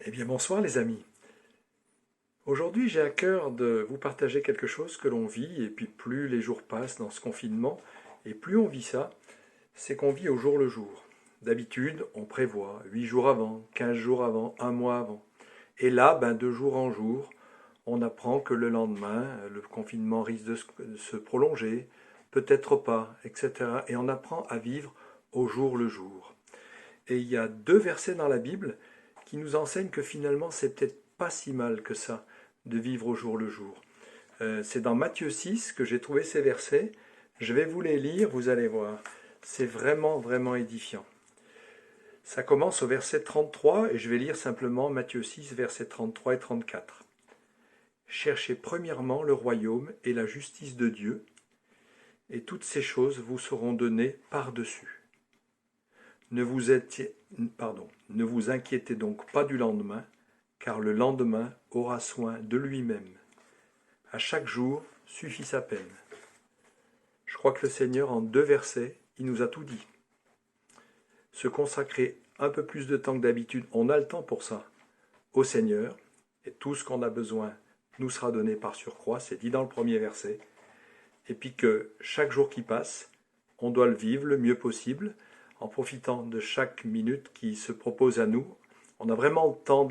Eh bien bonsoir les amis. Aujourd'hui j'ai à cœur de vous partager quelque chose que l'on vit et puis plus les jours passent dans ce confinement et plus on vit ça, c'est qu'on vit au jour le jour. D'habitude on prévoit 8 jours avant, 15 jours avant, un mois avant. Et là, de jour en jour, on apprend que le lendemain, le confinement risque de se prolonger, peut-être pas, etc. Et on apprend à vivre au jour le jour. Et il y a deux versets dans la Bible qui nous enseignent que finalement, c'est peut-être pas si mal que ça de vivre au jour le jour. C'est dans Matthieu 6 que j'ai trouvé ces versets. Je vais vous les lire, vous allez voir. C'est vraiment, vraiment édifiant. Ça commence au verset 33 et je vais lire simplement Matthieu 6, versets 33 et 34. Cherchez premièrement le royaume et la justice de Dieu, et toutes ces choses vous seront données par-dessus. Ne vous inquiétez donc pas du lendemain, car le lendemain aura soin de lui-même. À chaque jour suffit sa peine. Je crois que le Seigneur, en deux versets, il nous a tout dit. Se consacrer un peu plus de temps que d'habitude, on a le temps pour ça, au Seigneur, et tout ce qu'on a besoin nous sera donné par surcroît, c'est dit dans le premier verset, et puis que chaque jour qui passe, on doit le vivre le mieux possible, en profitant de chaque minute qui se propose à nous. On a vraiment le temps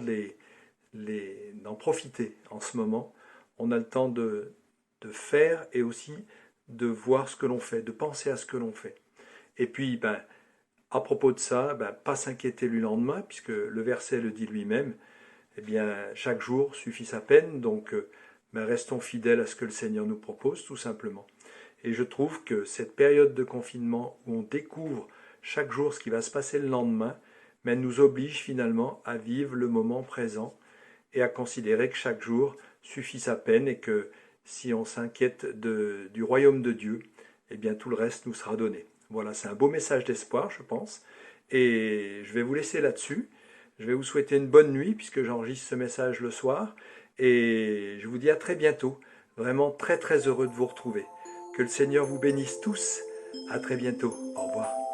d'en profiter en ce moment. On a le temps de faire et aussi de voir ce que l'on fait, de penser à ce que l'on fait. Et puis, à propos de ça, pas s'inquiéter du lendemain, puisque le verset le dit lui-même, eh bien, chaque jour suffit sa peine, donc restons fidèles à ce que le Seigneur nous propose, tout simplement. Et je trouve que cette période de confinement où on découvre chaque jour ce qui va se passer le lendemain, mais nous oblige finalement à vivre le moment présent et à considérer que chaque jour suffit sa peine et que si on s'inquiète du royaume de Dieu, eh bien tout le reste nous sera donné. Voilà, c'est un beau message d'espoir, je pense. Et je vais vous laisser là-dessus. Je vais vous souhaiter une bonne nuit puisque j'enregistre ce message le soir. Et je vous dis à très bientôt. Vraiment très très heureux de vous retrouver. Que le Seigneur vous bénisse tous. À très bientôt. Au revoir.